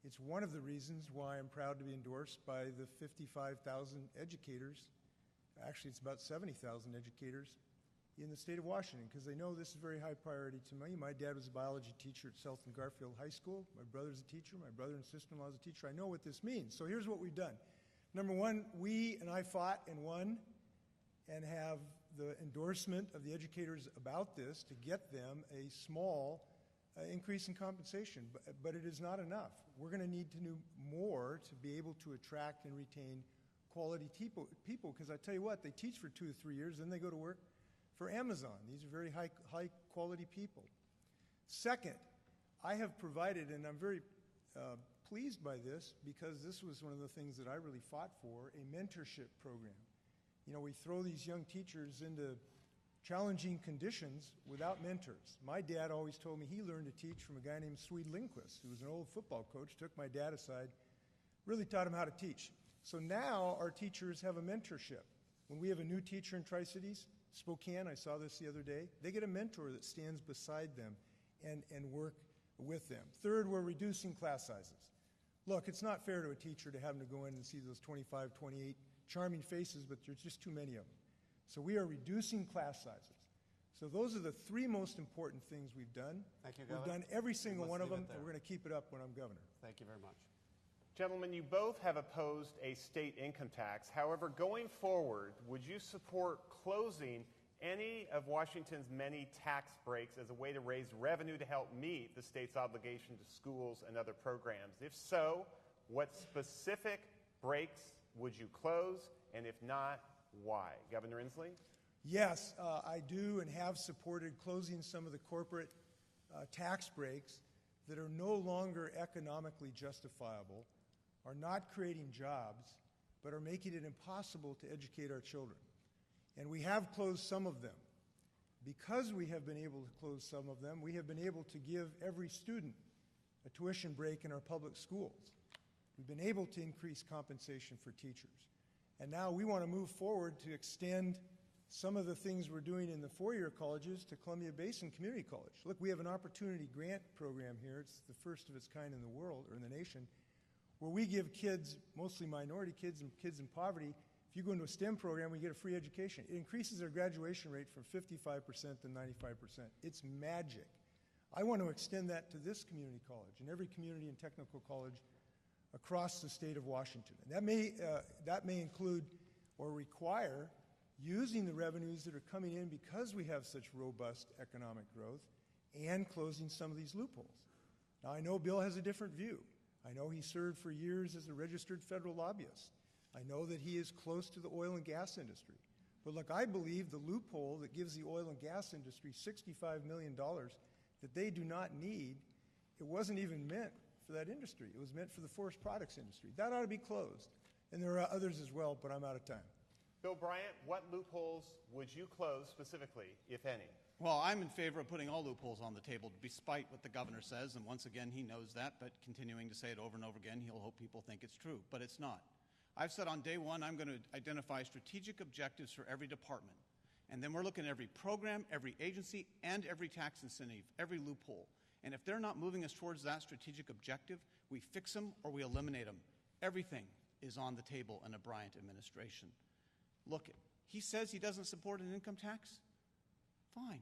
D: It's one of the reasons why I'm proud to be endorsed by the 55,000 educators. Actually, it's about 70,000 educators in the state of Washington, because they know this is a very high priority to me. My dad was a biology teacher at South and Garfield High School. My brother's a teacher. My brother and sister-in-law is a teacher. I know what this means. So here's what we've done. Number one, I fought and won and have the endorsement of the educators about this to get them a small increase in compensation, but it is not enough. We're going to need to do more to be able to attract and retain quality people, because I tell you what, they teach for 2 or 3 years, then they go to work for Amazon. These are very high quality people. Second, I have provided, and I'm very pleased by this, because this was one of the things that I really fought for, a mentorship program. We throw these young teachers into challenging conditions without mentors. My dad always told me he learned to teach from a guy named Swede Lindquist, who was an old football coach, took my dad aside, really taught him how to teach. So now our teachers have a mentorship. When we have a new teacher in Tri-Cities, Spokane, I saw this the other day, they get a mentor that stands beside them and work with them. Third, we're reducing class sizes. Look, it's not fair to a teacher to have them to go in and see those 25, 28 charming faces, but there's just too many of them. So we are reducing class sizes. So those are the three most important things we've done.
B: Thank you,
D: We've
B: Governor.
D: done every single one of them,
B: there.
D: and we're going to keep it up when I'm governor.
B: Thank you very much.
A: Gentlemen, you both have opposed a state income tax. However, going forward, would you support closing any of Washington's many tax breaks as a way to raise revenue to help meet the state's obligation to schools and other programs? If so, what specific breaks would you close? And if not, why? Governor Inslee?
D: Yes, I do and have supported closing some of the corporate tax breaks that are no longer economically justifiable, are not creating jobs, but are making it impossible to educate our children. And we have closed some of them. Because we have been able to close some of them, we have been able to give every student a tuition break in our public schools. We've been able to increase compensation for teachers. And now we want to move forward to extend some of the things we're doing in the four-year colleges to Columbia Basin Community College. Look, we have an opportunity grant program here. It's the first of its kind in the world, or in the nation, where we give kids, mostly minority kids and kids in poverty, if you go into a STEM program, we get a free education. It increases their graduation rate from 55% to 95%. It's magic. I want to extend that to this community college and every community and technical college across the state of Washington. And that may include or require using the revenues that are coming in because we have such robust economic growth, and closing some of these loopholes. Now, I know Bill has a different view. I know he served for years as a registered federal lobbyist. I know that he is close to the oil and gas industry. But look, I believe the loophole that gives the oil and gas industry $65 million that they do not need, it wasn't even meant for that industry. It was meant for the forest products industry. That ought to be closed. And there are others as well, but I'm out of time.
A: Bill Bryant, what loopholes would you close specifically, if any?
C: Well, I'm in favor of putting all loopholes on the table, despite what the governor says, and once again, he knows that, but continuing to say it over and over again, he'll hope people think it's true, but it's not. I've said on day one, I'm going to identify strategic objectives for every department, and then we're looking at every program, every agency, and every tax incentive, every loophole. And if they're not moving us towards that strategic objective, we fix them or we eliminate them. Everything is on the table in a Bryant administration. Look, he says he doesn't support an income tax. Fine.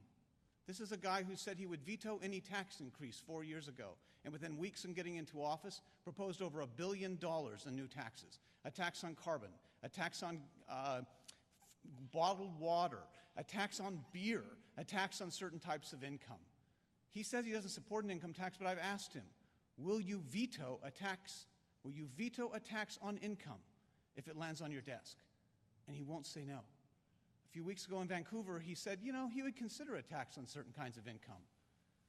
C: This is a guy who said he would veto any tax increase 4 years ago, and within weeks of getting into office, proposed over $1 billion in new taxes. A tax on carbon, a tax on bottled water, a tax on beer, a tax on certain types of income. He says he doesn't support an income tax, but I've asked him, will you veto a tax? Will you veto a tax on income if it lands on your desk? And he won't say no. A few weeks ago in Vancouver, he said, he would consider a tax on certain kinds of income.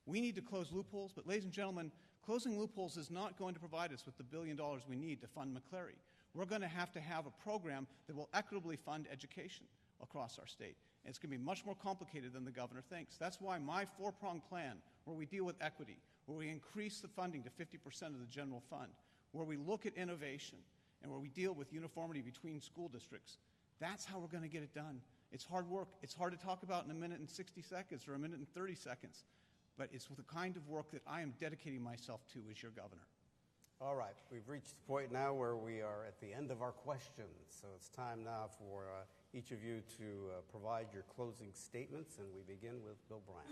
C: We need to close loopholes, but ladies and gentlemen, closing loopholes is not going to provide us with the $1 billion we need to fund McCleary. We're going to have a program that will equitably fund education across our state. And it's going to be much more complicated than the governor thinks. That's why my four-pronged plan, where we deal with equity, where we increase the funding to 50% of the general fund, where we look at innovation, and where we deal with uniformity between school districts, that's how we're going to get it done. It's hard work. It's hard to talk about in a minute and 60 seconds or a minute and 30 seconds. But it's the kind of work that I am dedicating myself to as your governor.
B: All right, we've reached the point now where we are at the end of our questions. So it's time now for each of you to provide your closing statements, and we begin with Bill Bryant.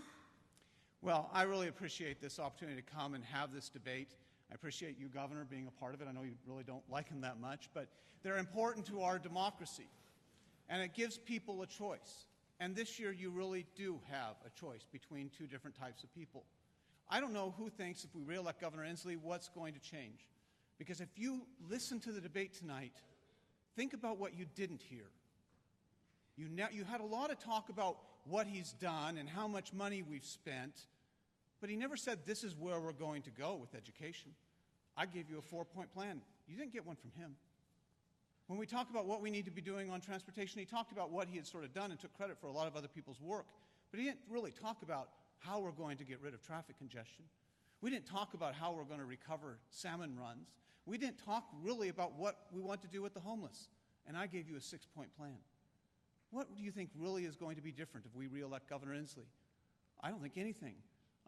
C: Well, I really appreciate this opportunity to come and have this debate. I appreciate you, Governor, being a part of it. I know you really don't like him that much, but they're important to our democracy. And it gives people a choice. And this year, you really do have a choice between two different types of people. I don't know who thinks if we re-elect Governor Insee, what's going to change. Because if you listen to the debate tonight, think about what you didn't hear. You had a lot of talk about what he's done and how much money we've spent, but he never said this is where we're going to go with education. I gave you a 4-point plan. You didn't get one from him. When we talk about what we need to be doing on transportation, he talked about what he had sort of done and took credit for a lot of other people's work. But he didn't really talk about how we're going to get rid of traffic congestion. We didn't talk about how we're going to recover salmon runs. We didn't talk really about what we want to do with the homeless. And I gave you a 6-point plan. What do you think really is going to be different if we re-elect Governor Insee? I don't think anything.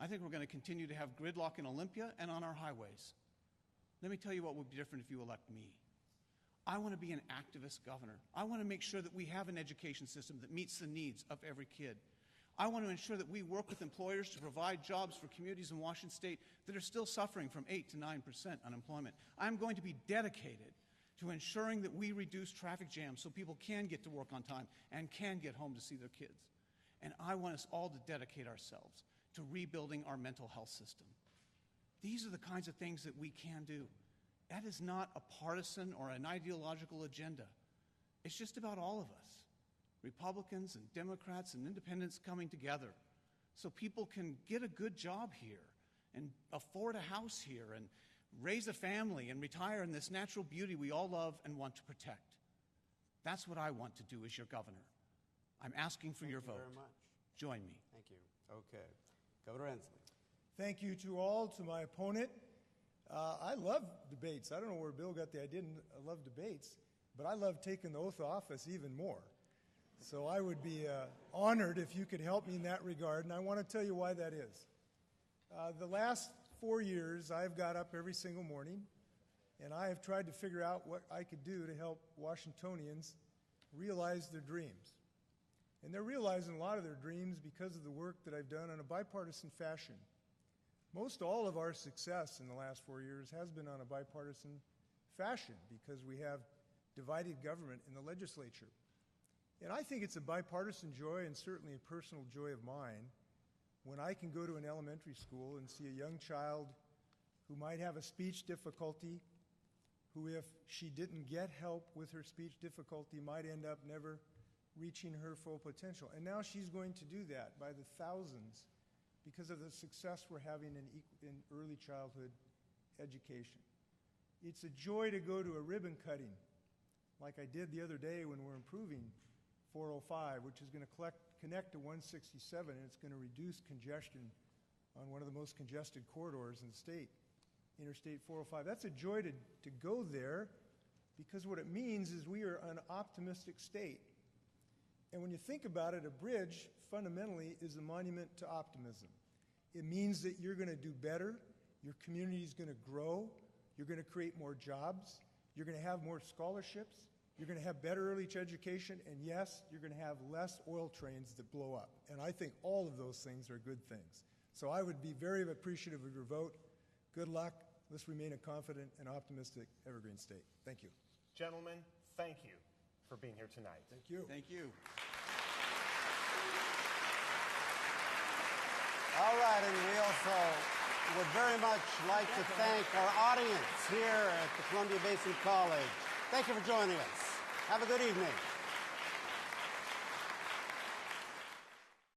C: I think we're going to continue to have gridlock in Olympia and on our highways. Let me tell you what would be different if you elect me. I want to be an activist governor. I want to make sure that we have an education system that meets the needs of every kid. I want to ensure that we work with employers to provide jobs for communities in Washington State that are still suffering from 8 to 9% unemployment. I'm going to be dedicated to ensuring that we reduce traffic jams so people can get to work on time and can get home to see their kids. And I want us all to dedicate ourselves to rebuilding our mental health system. These are the kinds of things that we can do. That is not a partisan or an ideological agenda. It's just about all of us, Republicans and Democrats and independents coming together so people can get a good job here and afford a house here and raise a family and retire in this natural beauty we all love and want to protect. That's what I want to do as your governor. I'm asking for your vote.
B: Thank you very much.
C: Join me.
B: Thank you. Okay. Governor Inslee.
D: Thank you to all. To my opponent, I love debates. I don't know where Bill got the idea I love debates, but I love taking the oath of office even more. So I would be honored if you could help me in that regard, and I want to tell you why that is. The last 4 years, I've got up every single morning, and I have tried to figure out what I could do to help Washingtonians realize their dreams. And they're realizing a lot of their dreams because of the work that I've done in a bipartisan fashion. Most all of our success in the last 4 years has been on a bipartisan fashion because we have divided government in the legislature. And I think it's a bipartisan joy and certainly a personal joy of mine when I can go to an elementary school and see a young child who might have a speech difficulty, who, if she didn't get help with her speech difficulty, might end up never reaching her full potential. And now she's going to do that by the thousands because of the success we're having in early childhood education. It's a joy to go to a ribbon cutting, like I did the other day when we're improving 405, which is going to connect to 167, and it's going to reduce congestion on one of the most congested corridors in the state, Interstate 405. That's a joy to go there, because what it means is we are an optimistic state. And when you think about it, a bridge fundamentally is a monument to optimism. It means that you're going to do better, your community is going to grow, you're going to create more jobs, you're going to have more scholarships, you're going to have better early education, and yes, you're going to have less oil trains that blow up. And I think all of those things are good things. So I would be very appreciative of your vote. Good luck. Let's remain a confident and optimistic Evergreen state. Thank you.
A: Gentlemen, thank you for being here tonight.
D: Thank you.
C: Thank you.
B: All right, and we also would very much like to thank our audience here at the Columbia Basin College. Thank you for joining us. Have a good evening.